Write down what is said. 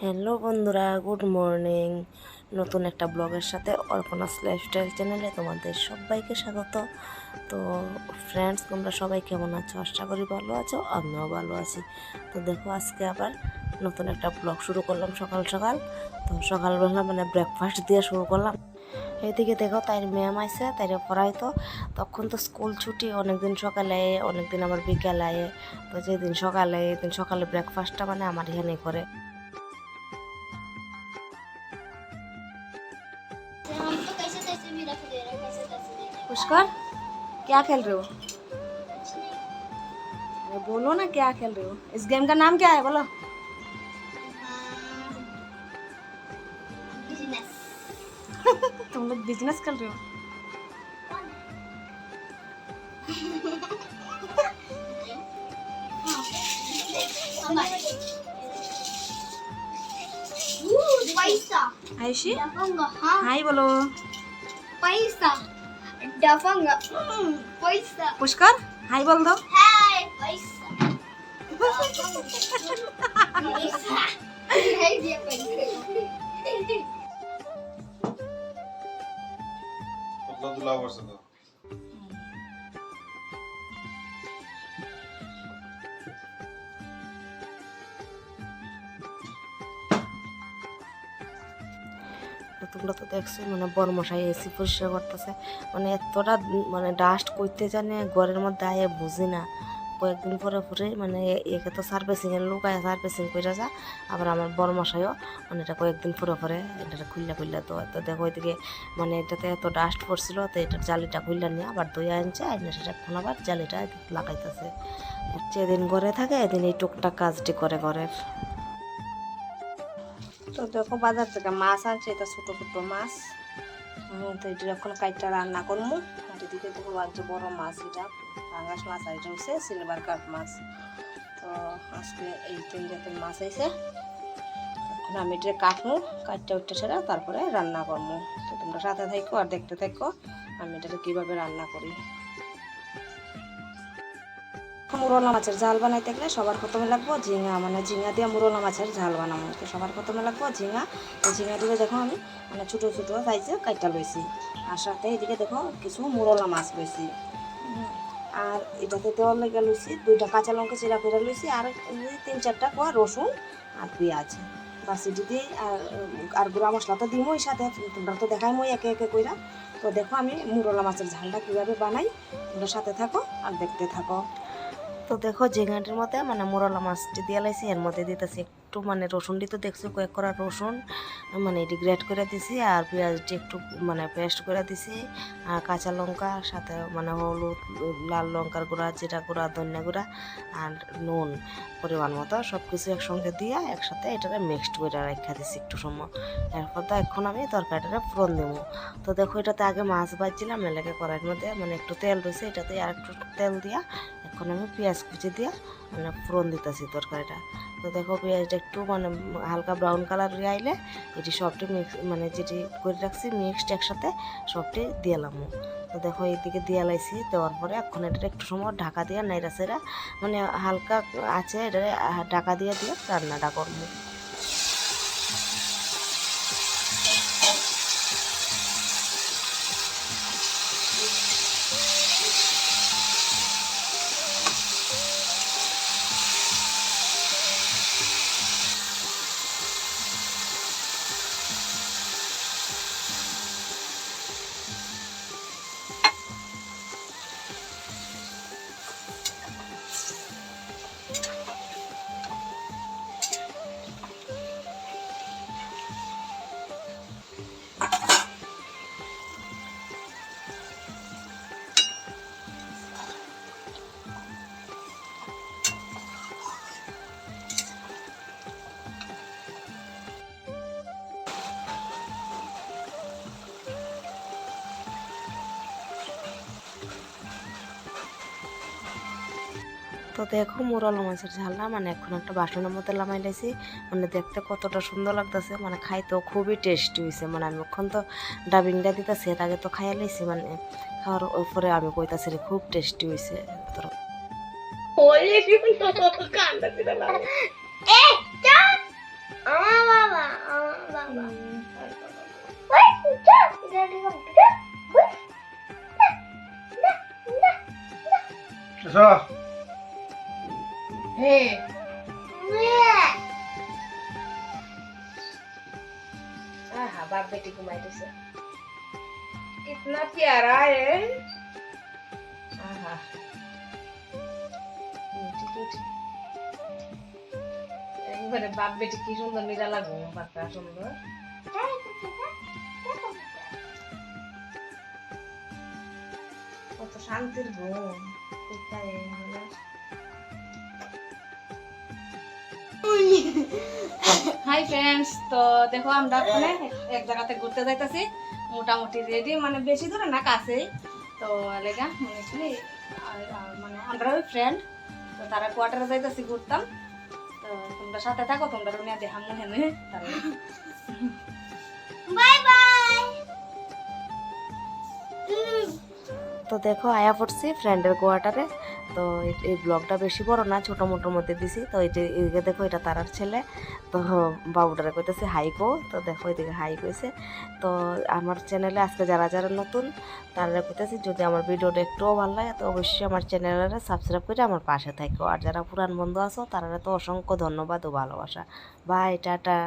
Hello বন্ধুরা, good morning. নতুন একটা ব্লগের সাথে অর্পণাস লাইফস্টাইল চ্যানেলে তোমাদের সবাইকে স্বাগত। তো ফ্রেন্ডস, তোমরা সবাই কেমন আছো? আশা করি ভালো আছো, আমিও ভালো আছি। তো দেখো, আজকে আবার নতুন একটা ব্লগ শুরু করলাম সকাল সকাল। তো সকালবেলা ব্রেকফাস্ট দিয়ে শুরু করলাম। এদিকে দেখো, তাই ম্যাম আইসে, তাইরে পড়াইতো। তখন তো স্কুল ছুটি, অনেকদিন সকালে আয়ে, অনেকদিন আবার বিকেলে আয়ে। তো যেদিন সকালে, এদিন সকালে ব্রেকফাস্টটা আমার এখানেই করে। हम तो कैसे तैसे भी रख दे रहे कैसे तैसे दे रहे पुष्कर, क्या खेल रहे हो? कुछ नहीं अरे बोलो ना, क्या खेल रहे हो? इस गेम का नाम क्या है, बोलो। बिजनेस तुम लोग बिजनेस खेल रहे हो? पैसा आयुषी, डफंगा हाँ हाय बोलो। पैसा डफंगा पैसा पुष्कर, हाय बोल दो। हाय पैसा पैसा है ये पैसा খেলাধুলা করছে তো তো তোমরা তো দেখছো, বড়মশাই এসি পরিষ্কার করতেছে। এতটা ডাস্ট করতে জানে ঘরের মধ্যে আয়ে বুঝি না। কয়েকদিন পরে পরে একে তো সার্ভিসিংয়ের লোক আয়, সার্ভিসিং করে যা। আবার আমার বড়মশাইও এটা কয়েকদিন পরে পরে এটা খুললা খুললা তো তো দেখো, ওইদিকে এটাতে এত ডাস্ট পড়ছিল, তো এটার জালিটা খুললা নিয়ে আবার দইয়া আনছে, আইনে সেটা এখন আবার জালিটা লাগাইতেছে। যেদিন ঘরে থাকে এদিন এই টুকটাক কাজটি করে ঘরের। তো দেখো, বাজার থেকে মাছ আনছে, এটা ছোটো ছোটো মাছ। তো এটা এখন কাইটা রান্না করবো। আর এদিকে দেখো আজকে বড় মাছ, এটা পাঙ্গাস মাছ, আর এটা হচ্ছে সিলভার কাপ মাছ। তো আজকে এই তিন জাতের মাছ আইছে। এখন আমি এটা কাটবো, কাটটা উঠতে সেরা তারপরে রান্না করবো। তো তোমরা সাথে থাকো আর দেখতে থাকো আমি এটা কীভাবে রান্না করি। মুরলা মাছের ঝাল বানাইতে গেলে সবার প্রথমে লাগবো ঝিঙা, ঝিঙা দিয়ে মুরলা মাছের ঝাল বানাবো। তো সবার প্রথমে লাগবো ঝিঙা। তো ঝিঙা দিয়ে দেখো আমি ছোটো ছোটো সাইজে কাইটা লইছি। আর সাথে এদিকে দেখো কিছু মুরলা মাছ লইছি। আর এটাতে দেওয়ার লেগে লইছি 2টা কাঁচা লঙ্কা চিরা করে লইছি, আর 3-4টা কোয়া রসুন আর পেঁয়াজ। বাস এটি দিয়ে আর গুঁড়া মশলা তো দিমই সাথে, তোমরা তো দেখাই মই একে একে কইরা। তো দেখো আমি মুরলা মাছের ঝালটা কীভাবে বানাই, তোমরা সাথে থাকো আর দেখতে থাকো। তো দেখো, ঝিঙাটির মধ্যে মোরলা মাছটি দিয়ে লাইছি, এর মধ্যে দিতেছি একটু রসুন দিতে দেখছি কয়েক করা রসুন, এটি গ্রেট করে দিছি। আর পেঁয়াজটি একটু পেস্ট করে দিছি। আর কাঁচা লঙ্কা সাথে হলুদ, লাল লঙ্কার গুঁড়া, জিরা গুঁড়া, ধনিয়া গুঁড়া আর নুন পরিমাণ মতো সব কিছু একসঙ্গে দিয়ে একসাথে এটাকে মিক্সড করে রেখে দিছি একটু সময়। এরপর তো এখন আমি তরকারিটা ফোড়ন দেবো। তো দেখো, এটাতে আগে মাছ ভাজছিলাম, এলাকা কড়াইয়ের মধ্যে একটু তেল রয়েছে, এটাতে আর একটু তেল দিয়া এখন আমি পেঁয়াজ কুচি দিয়ে ফোড়ন দিতেছি তরকারিটা। তো দেখো, পেঁয়াজটা একটু হালকা ব্রাউন কালার আইলে এটি সবটি মিক্স যেটি করে রাখছি মিক্সড একসাথে সবটি দিয়েলাম। তো দেখো, এইদিকে দিয়ে লাইছি, দেওয়ার পরে এখন এটা একটু সময় ঢাকা দিয়ে নাইরা সেরা হালকা আছে, এটা ঢাকা দিয়ে দিয়ে রান্নাটা করবো। তো দেখো, মুরলা মাছের ঝালটা এখন একটা বাসনের মধ্যে লামাই লাইছি। দেখতে কতটা সুন্দর লাগতেছে, খাইতেও খুবই টেস্টি হয়েছে। আমি এখন তো ডাবিংটা দিতেছি, এর আগে তো খাইয়া লাইছি, খাওয়ার পরে আমি কইতাছি রে খুব টেস্টি হয়েছে। ए क्या সরা হে आहा बाप बेटी को माइटे से कितना प्यारा है आहा একবারে বাপ বেটি কি সুন্দর নিরালা ঘুম পাতা সুন্দর কত শান্তির ঘুম কোথায় হাই ফ্রেন্ডস, তো দেখো আমরা মানে এক জায়গাতে ঘুরতে যাইতাছি, মোটামুটি রেডি, মানে বেশি দূরে না, কাছেই। তো লেগা মানে কি মানে আমরা ওই ফ্রেন্ড, তো তারা কোয়ার্টারে যাইতাছি ঘুরতাম। তো তোমরা সাথে থাকো, তোমরা নিয়ে দেখাম হেনে তারা। Bye bye. তো দেখো আয়া পড়ছি ফ্রেন্ডের কোয়ার্টারে। তো এই ব্লগটা বেশি বড় না, ছোটো মোটোর মধ্যে দিছি। তো এদিকে দেখো এটা তারার ছেলে, তো বাবুটারে কইতেছে হাই কো। তো দেখো এদিকে হাই কইছে। তো আমার চ্যানেলে আজকে যারা যারা নতুন তারা কইতেছি, যদি আমার ভিডিওটা একটুও ভালো লাগে তো অবশ্যই আমার চ্যানেলটা সাবস্ক্রাইব করে আমার পাশে থাকো। আর যারা পুরান বন্ধু আছো তারা তো অসংখ্য ধন্যবাদ ও ভালোবাসা। Bye, tata.